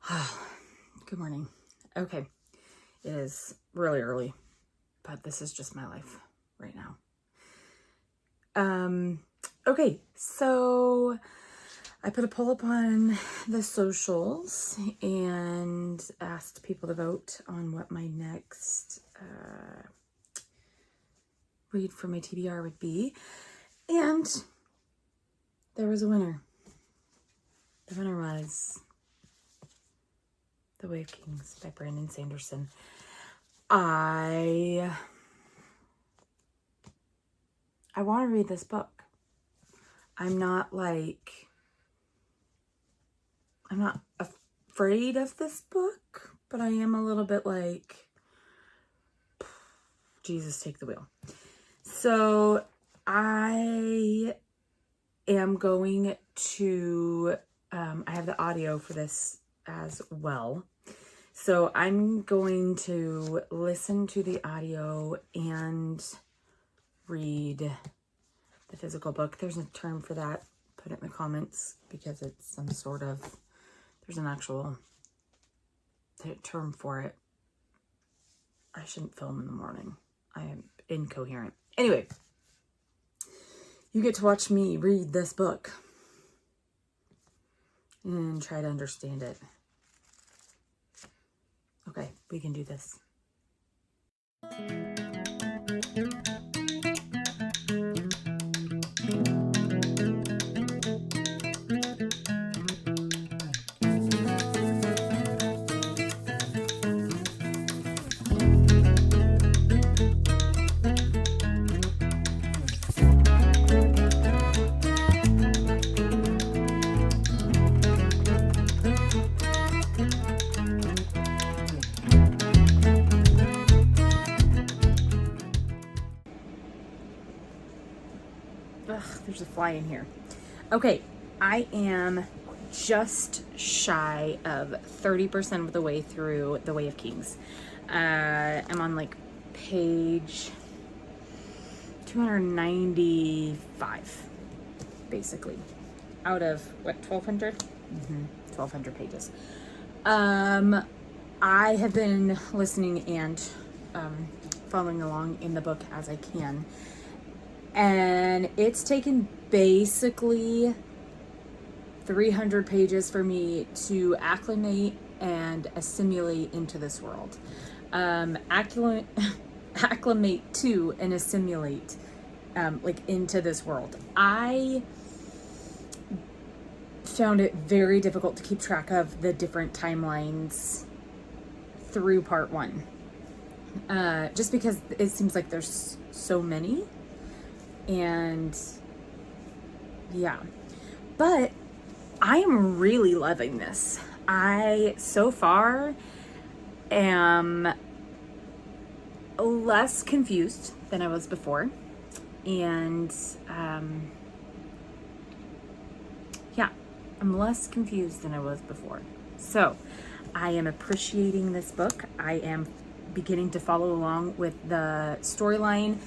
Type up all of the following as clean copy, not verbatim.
Good morning. Okay, it is really early, but this is just my life right now. Okay, so I put a poll up on the socials and asked people to vote on what my next read for my TBR would be, and there was a winner. The winner was The Way of Kings by Brandon Sanderson. I want to read this book. I'm not afraid of this book, but I am a little bit like, Jesus, take the wheel. So I am going to, I have the audio for this as well. So I'm going to listen to the audio and read the physical book. There's a term for that. Put it in the comments because it's some sort of, there's an actual term for it. I shouldn't film in the morning. I am incoherent. Anyway, you get to watch me read this book and try to understand it. Okay, we can do this. Ugh, there's a fly in here. Okay, I am just shy of 30% of the way through The Way of Kings. I'm on like page 295, basically, out of what, 1,200? 1,200 pages. I have been listening and following along in the book as I can. And it's taken basically 300 pages for me to acclimate and assimilate into this world. Acclimate to and assimilate into this world. I found it very difficult to keep track of the different timelines through part one. Just because it seems like there's so many. And yeah, but I am really loving this. I so far am less confused than I was before. And yeah, I'm less confused than I was before. So I am appreciating this book. I am beginning to follow along with the storyline.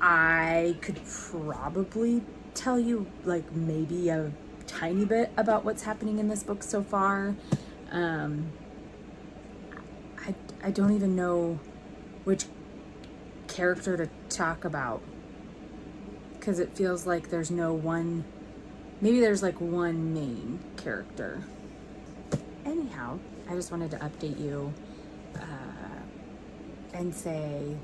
I could probably tell you like maybe a tiny bit about what's happening in this book so far. I don't even know which character to talk about, because it feels like there's no one, maybe there's like one main character. Anyhow, I just wanted to update you and say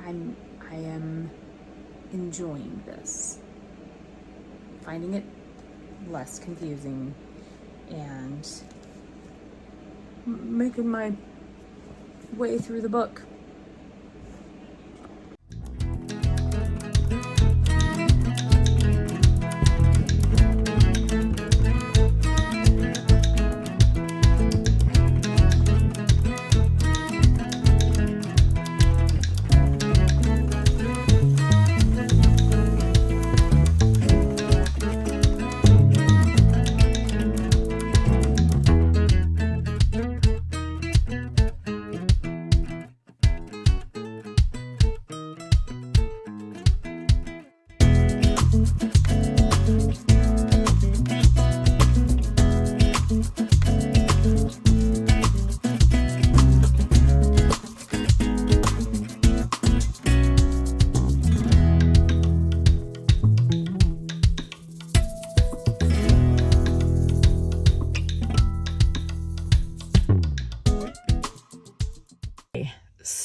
I am enjoying this, finding it less confusing and making my way through the book.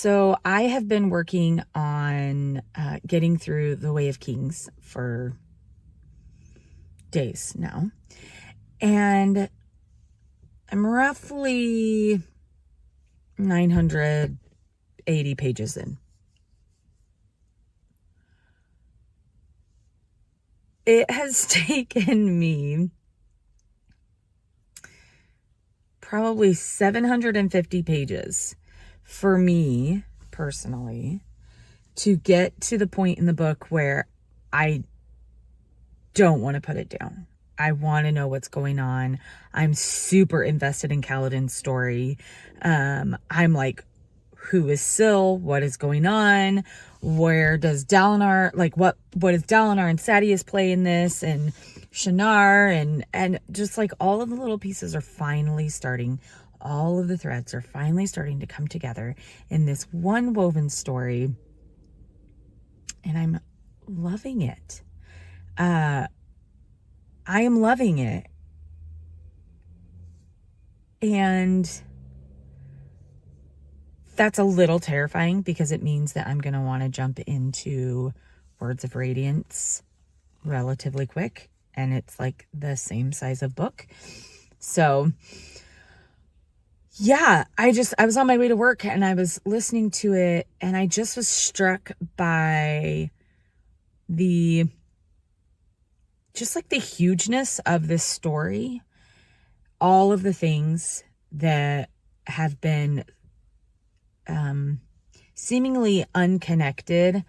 So I have been working on getting through The Way of Kings for days now. And I'm roughly 980 pages in. It has taken me probably 750 pages for me personally to get to the point in the book where I don't want to put it down. I want to know what's going on. I'm super invested in Kaladin's story. I'm like, who is Syl? What is going on? Where does Dalinar, like what does Dalinar and Sadeas play in this? And Shannara and just like all of the little pieces are finally starting, all of the threads are finally starting to come together in this one woven story. And I'm loving it. I am loving it. And that's a little terrifying because it means that I'm going to want to jump into Words of Radiance relatively quick. And it's like the same size of book. So yeah, I was on my way to work and I was listening to it and I just was struck by just like the hugeness of this story. All of the things that have been seemingly unconnected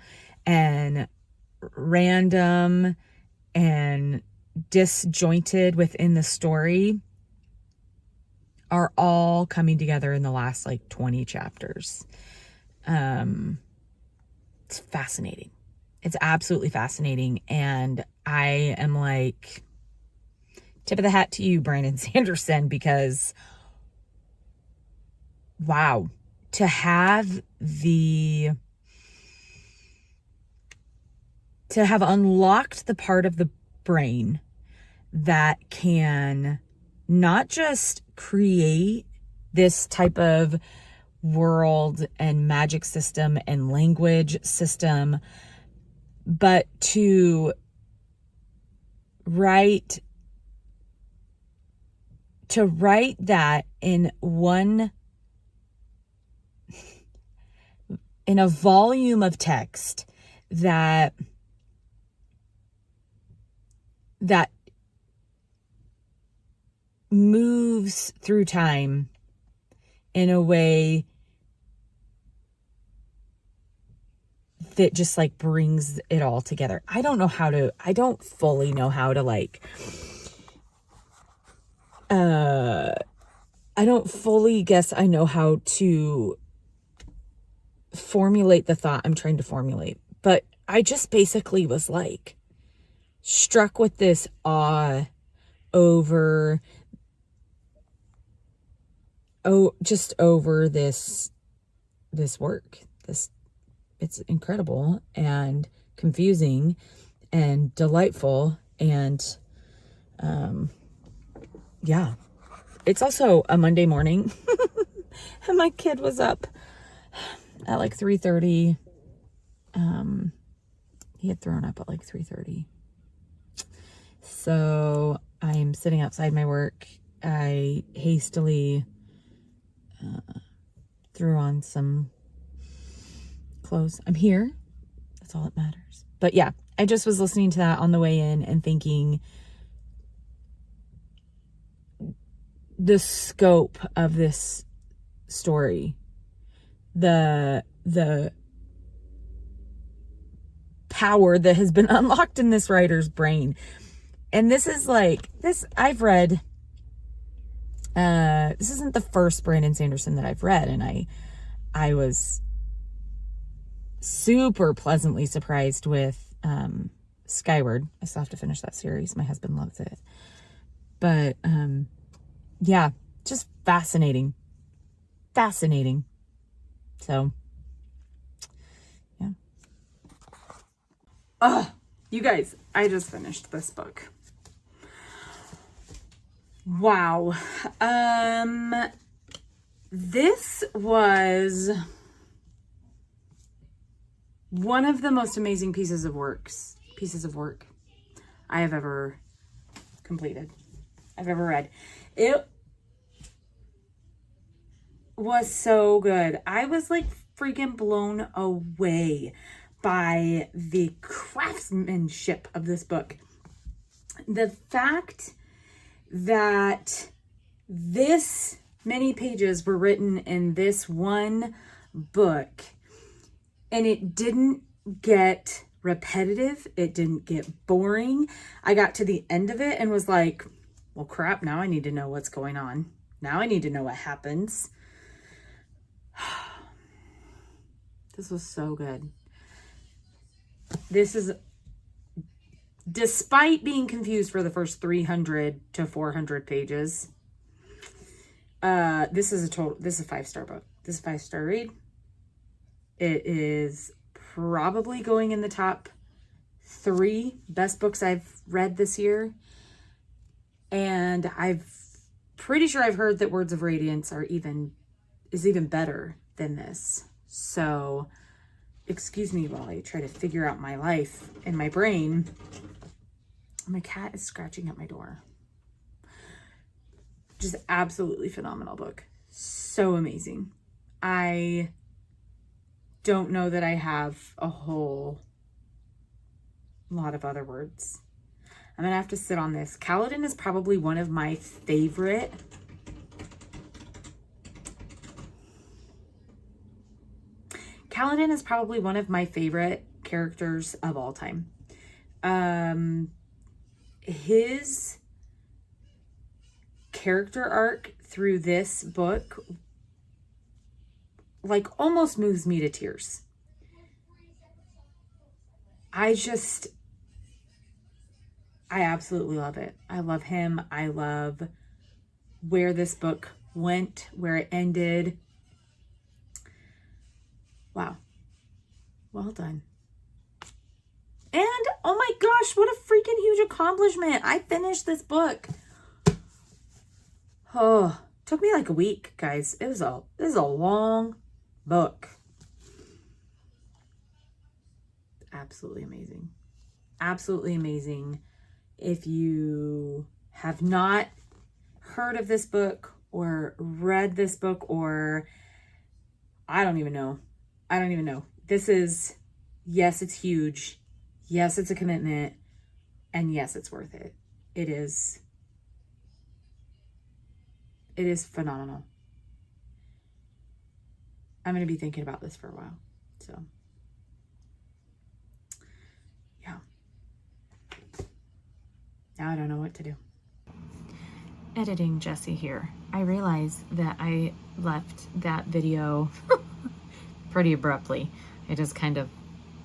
and random and disjointed within the story are all coming together in the last like 20 chapters. It's fascinating. It's absolutely fascinating. And I am like, tip of the hat to you, Brandon Sanderson, because wow, to have unlocked the part of the brain that can not just create this type of world and magic system and language system, but to write that in a volume of text that moves through time in a way that just like brings it all together. I don't fully know how to like, I don't fully guess I know how to formulate the thought I'm trying to formulate, but I just basically was like struck with this awe over this work. It's incredible and confusing and delightful and yeah. It's also a Monday morning and my kid was up at like 3:30. He had thrown up at like 3:30. So I'm sitting outside my work. I hastily threw on some clothes. I'm here. That's all that matters. But yeah, I just was listening to that on the way in and thinking the scope of this story, the power that has been unlocked in this writer's brain. And this is like I've read this isn't the first Brandon Sanderson that I've read, and I was super pleasantly surprised with Skyward. I still have to finish that series. My husband loves it. But yeah, just fascinating. So yeah. You guys, I just finished this book. Wow. This was one of the most amazing pieces of work I have ever completed. I've ever read. It was so good. I was like freaking blown away by the craftsmanship of this book. The fact that this many pages were written in this one book, and it didn't get repetitive. It didn't get boring. I got to the end of it and was like, well, crap, now I need to know what's going on. Now I need to know what happens. This was so good. This is, despite being confused for the first 300 to 400 pages, this is a 5-star book. This is a 5-star read. It is probably going in the top 3 best books I've read this year. And pretty sure I've heard that Words of Radiance is even better than this. So, excuse me while I try to figure out my life in my brain. My cat is scratching at my door. Just absolutely phenomenal book. So amazing. I don't know that I have a whole lot of other words. I'm gonna have to sit on this. Kaladin is probably one of my favorite characters of all time. His character arc through this book like almost moves me to tears. I absolutely love it. I love him. I love where this book went, where it ended. Wow. Well done. And oh my gosh, what a freaking huge accomplishment. I finished this book. Oh, took me like a week, guys. This is a long book. Absolutely amazing. Absolutely amazing. If you have not heard of this book or read this book, or I don't even know. This is, yes, it's huge. Yes, it's a commitment. And yes, it's worth it. It is phenomenal. I'm going to be thinking about this for a while. So, yeah. Now I don't know what to do. Editing Jessie here. I realized that I left that video pretty abruptly. I just kind of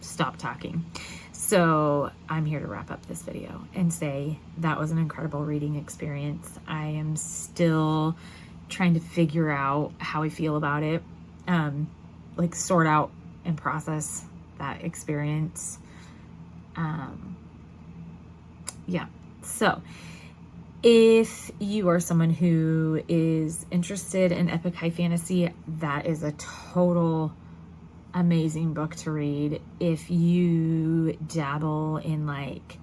stopped talking. So I'm here to wrap up this video and say that was an incredible reading experience. I am still trying to figure out how I feel about it, like sort out and process that experience. Yeah. So if you are someone who is interested in epic high fantasy, that is a total amazing book to read. If you dabble in like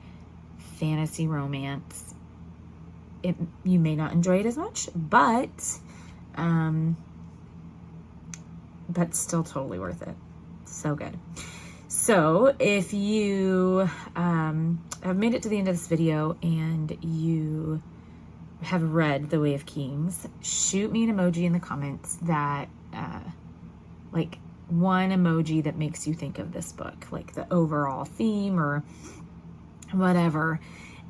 fantasy romance, you may not enjoy it as much, but still totally worth it. So good. So if you have made it to the end of this video and you have read The Way of Kings, shoot me an emoji in the comments that like one emoji that makes you think of this book, like the overall theme or whatever.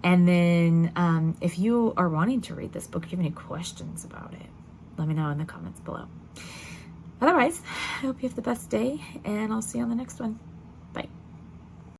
And then if you are wanting to read this book, if you have any questions about it, let me know in the comments below. Otherwise, I hope you have the best day, and I'll see you on the next one.